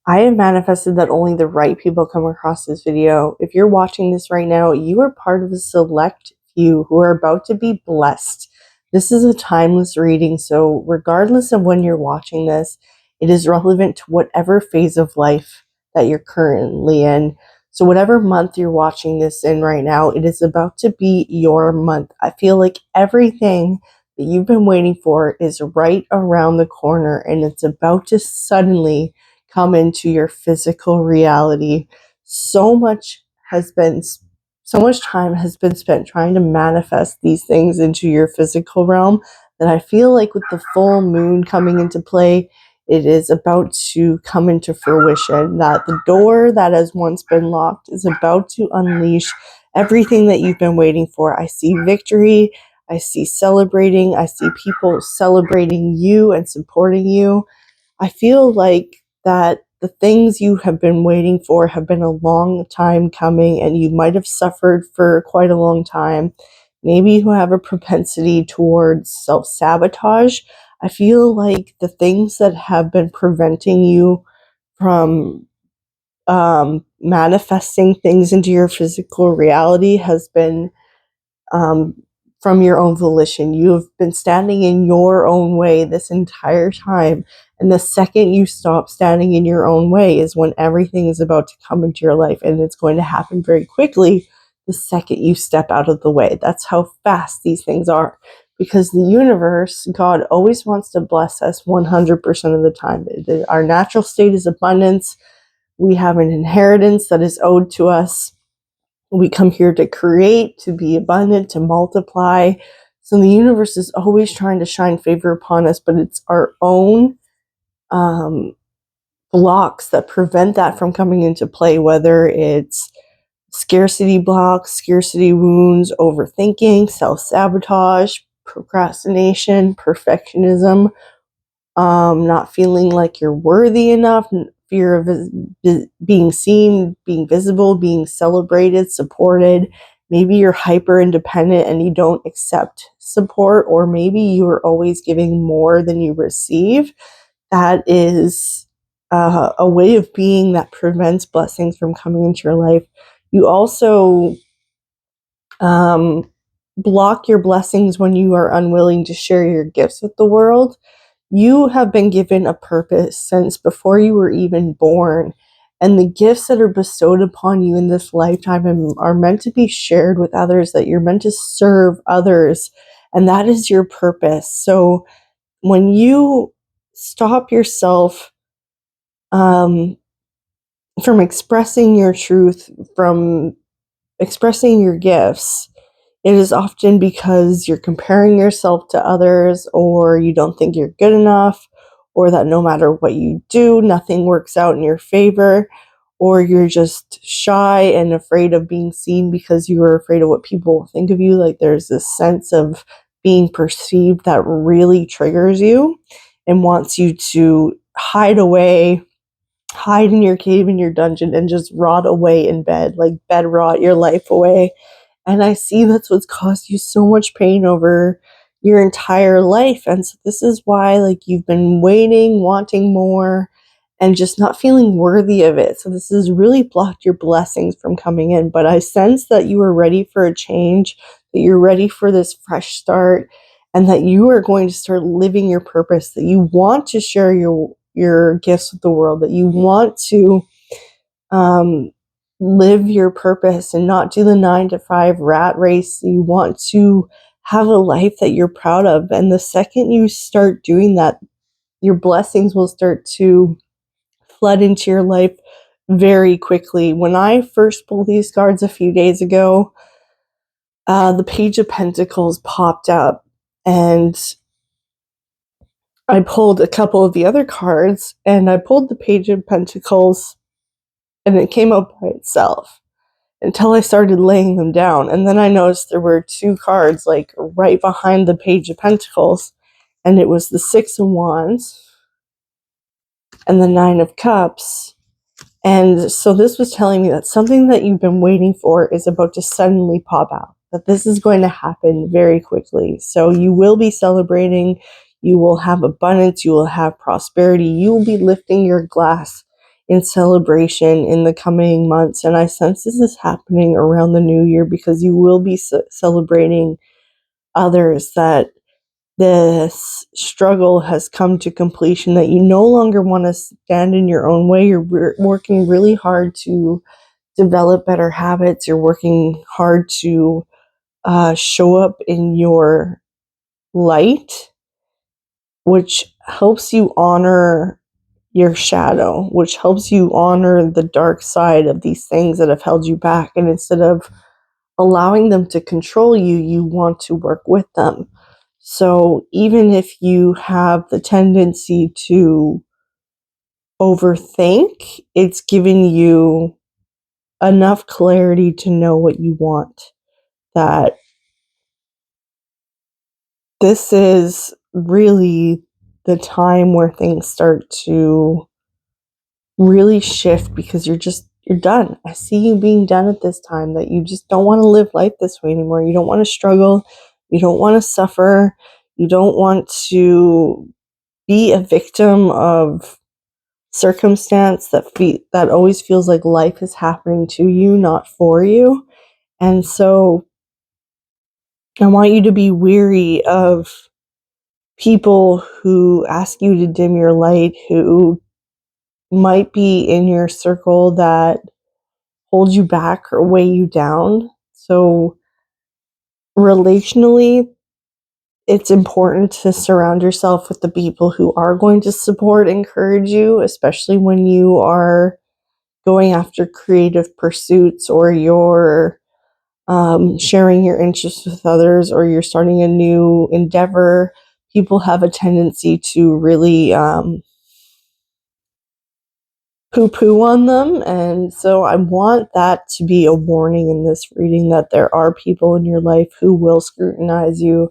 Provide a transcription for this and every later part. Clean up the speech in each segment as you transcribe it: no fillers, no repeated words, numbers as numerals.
I have manifested that only the right people come across this video. If you're watching this right now, you are part of a select few who are about to be blessed. This is a timeless reading, so regardless of when you're watching this, it is relevant to whatever phase of life that you're currently in. So whatever month you're watching this in right now, it is about to be your month. I feel like everything that you've been waiting for is right around the corner, and it's about to suddenly come into your physical reality. So much time has been spent trying to manifest these things into your physical realm that I feel like with the full moon coming into play, it is about to come into fruition, that the door that has once been locked is about to unleash everything that you've been waiting for. I see victory. I see celebrating. I see people celebrating you and supporting you. I feel like that the things you have been waiting for have been a long time coming, and you might have suffered for quite a long time. Maybe you have a propensity towards self-sabotage. I feel like the things that have been preventing you from manifesting things into your physical reality has been from your own volition. You have been standing in your own way this entire time. And the second you stop standing in your own way is when everything is about to come into your life. And it's going to happen very quickly the second you step out of the way. That's how fast these things are. Because the universe, God, always wants to bless us 100% of the time. Our natural state is abundance. We have an inheritance that is owed to us. We come here to create, to be abundant, to multiply. So the universe is always trying to shine favor upon us, but it's our own blocks that prevent that from coming into play, whether it's scarcity blocks, scarcity wounds, overthinking, self-sabotage, procrastination, perfectionism, not feeling like you're worthy enough, fear of being seen, being visible, being celebrated, supported. Maybe you're hyper independent and you don't accept support, or maybe you are always giving more than you receive. That is a way of being that prevents blessings from coming into your life. You also block your blessings when you are unwilling to share your gifts with the world. You have been given a purpose since before you were even born, and the gifts that are bestowed upon you in this lifetime are meant to be shared with others, that you're meant to serve others, and that is your purpose. So when you stop yourself from expressing your truth, from expressing your gifts, it is often because you're comparing yourself to others, or you don't think you're good enough, or that no matter what you do, nothing works out in your favor, or you're just shy and afraid of being seen because you are afraid of what people will think of you. Like there's this sense of being perceived that really triggers you and wants you to hide away, hide in your cave, in your dungeon, and just rot away in bed, like bed rot your life away. And I see that's what's caused you so much pain over your entire life. And so this is why, like, you've been waiting, wanting more, and just not feeling worthy of it. So this has really blocked your blessings from coming in. But I sense that you are ready for a change, that you're ready for this fresh start, and that you are going to start living your purpose, that you want to share your gifts with the world, that you want to live your purpose and not do the 9-to-5 rat race. You want to have a life that you're proud of. And the second you start doing that, your blessings will start to flood into your life very quickly. When I first pulled these cards a few days ago, the Page of Pentacles popped up, and I pulled a couple of the other cards, and I pulled the Page of Pentacles, and it came up by itself until I started laying them down. And then I noticed there were two cards like right behind the Page of Pentacles, and it was the Six of Wands and the Nine of Cups. And so this was telling me that something that you've been waiting for is about to suddenly pop out, that this is going to happen very quickly. So you will be celebrating, you will have abundance, you will have prosperity, you will be lifting your glass in celebration in the coming months. And I sense this is happening around the new year because you will be celebrating others, that this struggle has come to completion, that you no longer want to stand in your own way. You're working really hard to develop better habits. You're working hard to show up in your light, which helps you honor your shadow, which helps you honor the dark side of these things that have held you back. And instead of allowing them to control you, you want to work with them. So even if you have the tendency to overthink, it's giving you enough clarity to know what you want. That this is really the time where things start to really shift, because you're done. I see you being done at this time, that you just don't want to live life this way anymore. You don't want to struggle. You don't want to suffer. You don't want to be a victim of circumstance that always feels like life is happening to you, not for you. And so I want you to be weary of people who ask you to dim your light, who might be in your circle that hold you back or weigh you down. So relationally, it's important to surround yourself with the people who are going to support, encourage you, especially when you are going after creative pursuits, or you're sharing your interests with others, or you're starting a new endeavor. People have a tendency to really poo-poo on them. And so I want that to be a warning in this reading, that there are people in your life who will scrutinize you,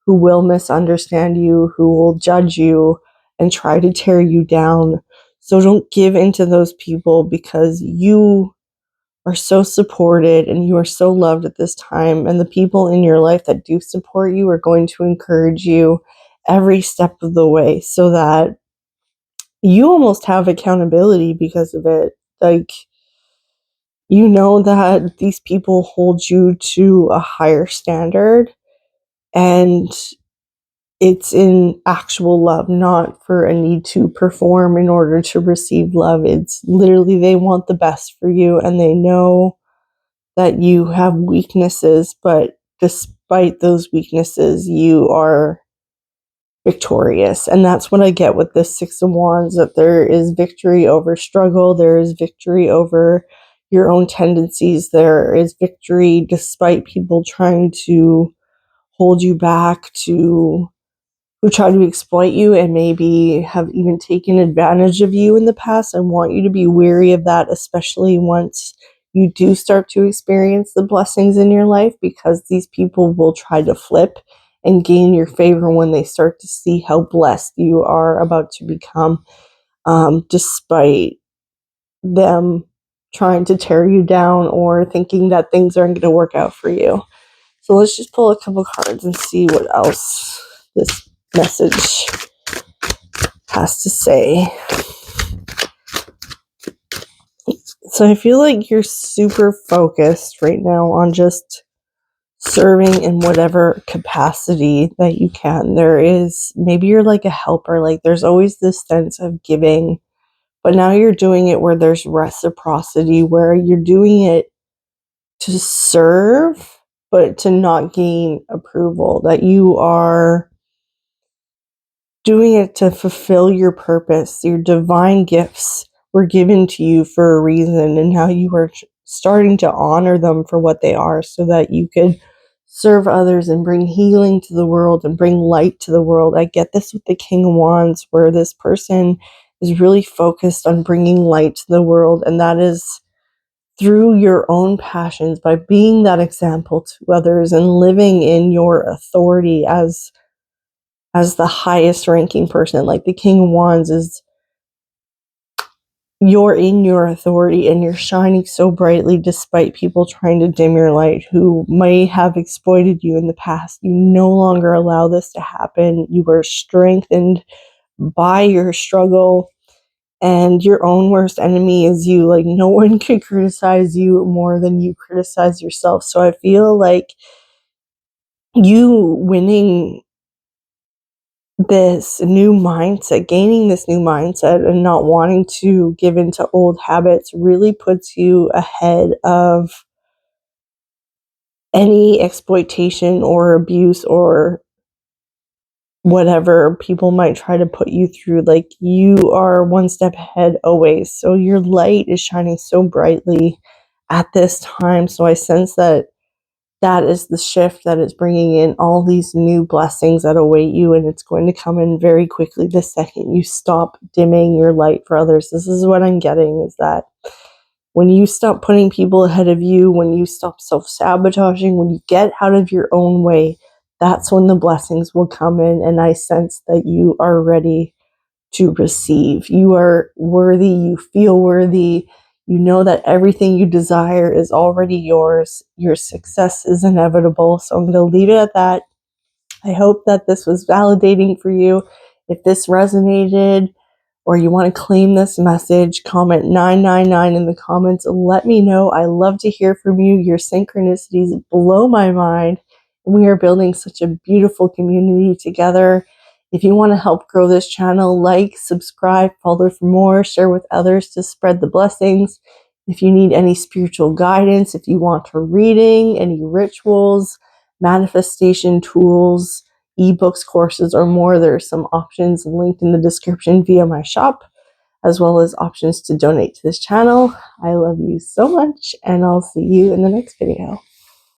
who will misunderstand you, who will judge you and try to tear you down. So don't give into those people, because you are so supported and you are so loved at this time. And the people in your life that do support you are going to encourage you every step of the way, so that you almost have accountability because of it. Like, you know that these people hold you to a higher standard, and it's in actual love, not for a need to perform in order to receive love. It's literally they want the best for you, and they know that you have weaknesses, but despite those weaknesses, you are victorious. And that's what I get with this Six of Wands, that there is victory over struggle, there is victory over your own tendencies, there is victory despite people trying to hold you back, who try to exploit you and maybe have even taken advantage of you in the past. I want you to be wary of that, especially once you do start to experience the blessings in your life, because these people will try to flip and gain your favor when they start to see how blessed you are about to become, despite them trying to tear you down or thinking that things aren't going to work out for you. So let's just pull a couple cards and see what else this message has to say. So I feel like you're super focused right now on just serving in whatever capacity that you can. There is, maybe you're like a helper, like there's always this sense of giving, but now you're doing it where there's reciprocity, where you're doing it to serve, but to not gain approval, that you are doing it to fulfill your purpose. Your divine gifts were given to you for a reason, and now you are starting to honor them for what they are, so that you could serve others and bring healing to the world and bring light to the world. I get this with the King of Wands, where this person is really focused on bringing light to the world, and that is through your own passions, by being that example to others and living in your authority as the highest ranking person. Like the King of Wands is, you're in your authority and you're shining so brightly despite people trying to dim your light, who may have exploited you in the past. You no longer allow this to happen. You were strengthened by your struggle. and your own worst enemy is you. Like, no one can criticize you more than you criticize yourself. So I feel like you winning this new mindset, gaining this new mindset, and not wanting to give into old habits really puts you ahead of any exploitation or abuse or whatever people might try to put you through. Like, you are one step ahead always. So your light is shining so brightly at this time. So I sense that that is the shift that is bringing in all these new blessings that await you, and it's going to come in very quickly the second you stop dimming your light for others. This is what I'm getting, is that when you stop putting people ahead of you, when you stop self-sabotaging, when you get out of your own way, that's when the blessings will come in. And I sense that you are ready to receive. You are worthy. You feel worthy. You know that everything you desire is already yours. Your success is inevitable. So I'm going to leave it at that. I hope that this was validating for you. If this resonated, or you want to claim this message, comment 999 in the comments. Let me know. I love to hear from you. Your synchronicities blow my mind. We are building such a beautiful community together. If you want to help grow this channel, like, subscribe, follow for more, share with others to spread the blessings. If you need any spiritual guidance, if you want a reading, any rituals, manifestation tools, ebooks, courses, or more, there are some options linked in the description via my shop, as well as options to donate to this channel. I love you so much, and I'll see you in the next video.